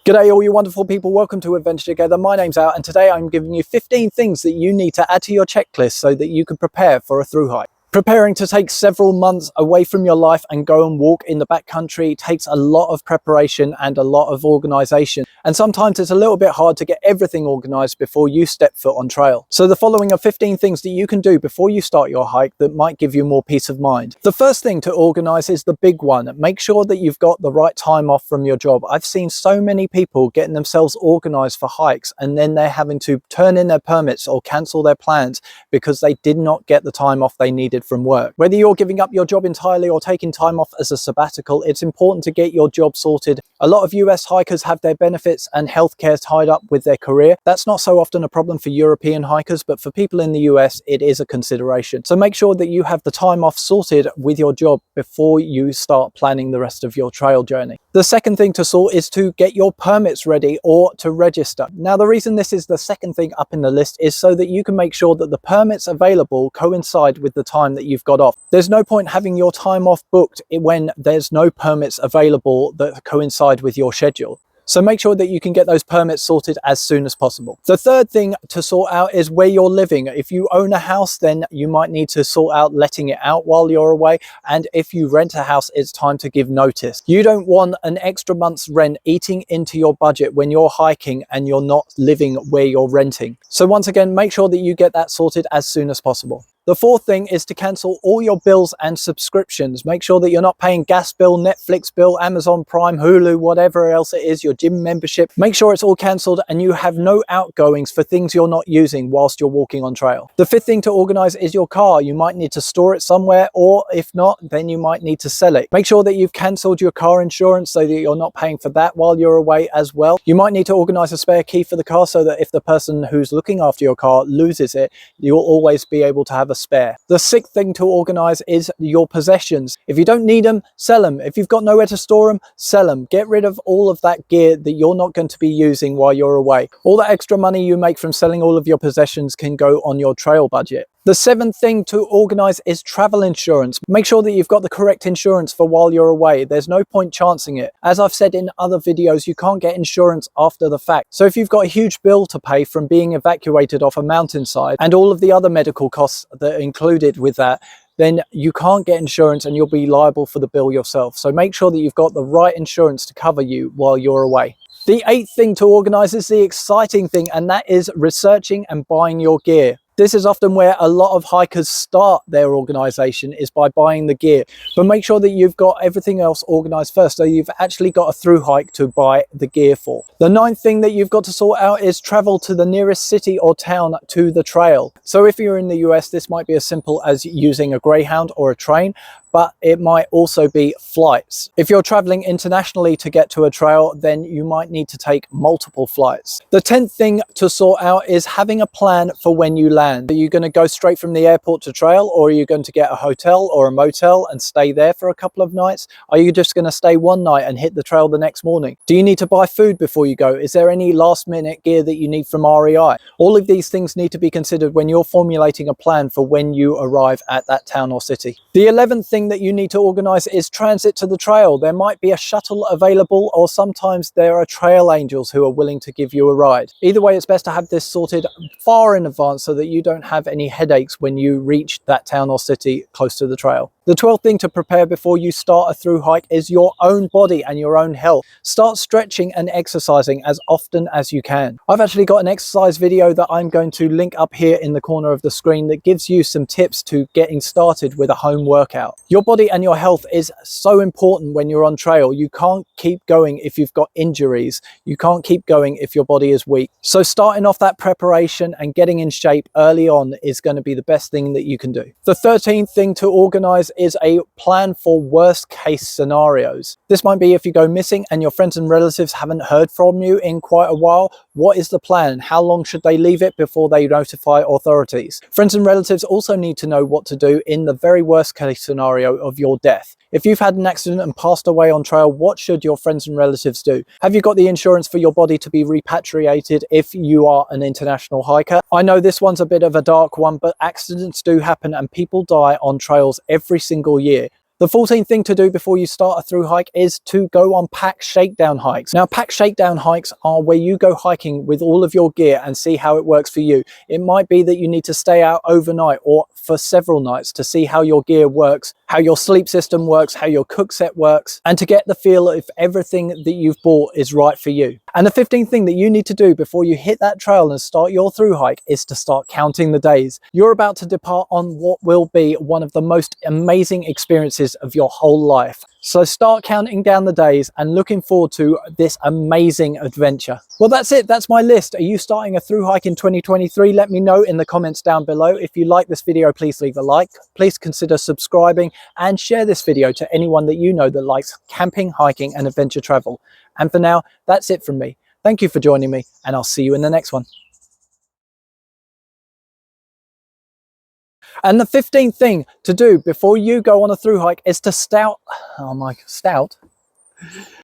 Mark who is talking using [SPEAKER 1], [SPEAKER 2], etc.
[SPEAKER 1] G'day all you wonderful people, welcome to Adventure Together. My name's Al and today I'm giving you 15 things that you need to add to your checklist so that you can prepare for a thru hike. Preparing to take several months away from your life and go and walk in the backcountry takes a lot of preparation and a lot of organisation, and sometimes it's a little bit hard to get everything organised before you step foot on trail. So the following are 15 things that you can do before you start your hike that might give you more peace of mind. The first thing to organise is the big one. Make sure that you've got the right time off from your job. I've seen so many people getting themselves organised for hikes and then they're having to turn in their permits or cancel their plans because they did not get the time off they needed from work. Whether you're giving up your job entirely or taking time off as a sabbatical, it's important to get your job sorted. A lot of US hikers have their benefits and healthcare tied up with their career. That's not so often a problem for European hikers, but for people in the US, it is a consideration. So make sure that you have the time off sorted with your job before you start planning the rest of your trail journey. The second thing to sort is to get your permits ready or to register. Now, the reason this is the second thing up in the list is so that you can make sure that the permits available coincide with the time that you've got off. There's no point having your time off booked when there's no permits available that coincide with your schedule. So make sure that you can get those permits sorted as soon as possible. The third thing to sort out is where you're living. If you own a house, then you might need to sort out letting it out while you're away. And if you rent a house, it's time to give notice. You don't want an extra month's rent eating into your budget when you're hiking and you're not living where you're renting. So once again, make sure that you get that sorted as soon as possible. The fourth thing is to cancel all your bills and subscriptions. Make sure that you're not paying gas bill, Netflix bill, Amazon Prime, Hulu, whatever else it is, your gym membership. Make sure it's all cancelled and you have no outgoings for things you're not using whilst you're walking on trail. The fifth thing to organise is your car. You might need to store it somewhere, or if not, then you might need to sell it. Make sure that you've cancelled your car insurance so that you're not paying for that while you're away as well. You might need to organise a spare key for the car so that if the person who's looking after your car loses it, you'll always be able to have a spare. The sixth thing to organize is your possessions. If you don't need them, sell them. If you've got nowhere to store them, sell them. Get rid of all of that gear that you're not going to be using while you're away. All that extra money you make from selling all of your possessions can go on your trail budget. The seventh thing to organize is travel insurance. Make sure that you've got the correct insurance for while you're away. There's no point chancing it. As I've said in other videos, you can't get insurance after the fact. So if you've got a huge bill to pay from being evacuated off a mountainside and all of the other medical costs that are included with that, then you can't get insurance and you'll be liable for the bill yourself. So make sure that you've got the right insurance to cover you while you're away. The eighth thing to organize is the exciting thing, and that is researching and buying your gear. This is often where a lot of hikers start their organization, is by buying the gear. But make sure that you've got everything else organized first, so you've actually got a thru hike to buy the gear for. The ninth thing that you've got to sort out is travel to the nearest city or town to the trail. So if you're in the US, this might be as simple as using a Greyhound or a train, but it might also be flights. If you're traveling internationally to get to a trail, then you might need to take multiple flights. The 10th thing to sort out is having a plan for when you land. Are you going to go straight from the airport to trail, or are you going to get a hotel or a motel and stay there for a couple of nights? Are you just going to stay one night and hit the trail the next morning? Do you need to buy food before you go? Is there any last minute gear that you need from REI? All of these things need to be considered when you're formulating a plan for when you arrive at that town or city. The 11th thing that you need to organize is transit to the trail. There might be a shuttle available, or sometimes there are trail angels who are willing to give you a ride. Either way, it's best to have this sorted far in advance so that you don't have any headaches when you reach that town or city close to the trail. The 12th thing to prepare before you start a thru hike is your own body and your own health. Start stretching and exercising as often as you can. I've actually got an exercise video that I'm going to link up here in the corner of the screen that gives you some tips to getting started with a home workout. Your body and your health is so important when you're on trail. You can't keep going if you've got injuries. You can't keep going if your body is weak. So starting off that preparation and getting in shape early on is going to be the best thing that you can do. The 13th thing to organize is a plan for worst case scenarios. This might be if you go missing and your friends and relatives haven't heard from you in quite a while. What is the plan? How long should they leave it before they notify authorities? Friends and relatives also need to know what to do in the very worst case scenario of your death. If you've had an accident and passed away on trail, what should your friends and relatives do? Have you got the insurance for your body to be repatriated if you are an international hiker? I know this one's a bit of a dark one, but accidents do happen and people die on trails every single year. The 14th thing to do before you start a through hike is to go on pack shakedown hikes. Now, pack shakedown hikes are where you go hiking with all of your gear and see how it works for you. It might be that you need to stay out overnight or for several nights to see how your gear works, how your sleep system works, how your cook set works, and to get the feel if everything that you've bought is right for you. And the 15th thing that you need to do before you hit that trail and start your through hike is to start counting the days. You're about to depart on what will be one of the most amazing experiences of your whole life. So start counting down the days and looking forward to this amazing adventure. Well, that's it. That's my list. Are you starting a through hike in 2023? Let me know in the comments down below. If you like this video, please leave a like. Please consider subscribing and share this video to anyone that you know that likes camping, hiking and adventure travel. And for now, that's it from me. Thank you for joining me, and I'll see you in the next one. And the 15th thing to do before you go on a through hike is to stout.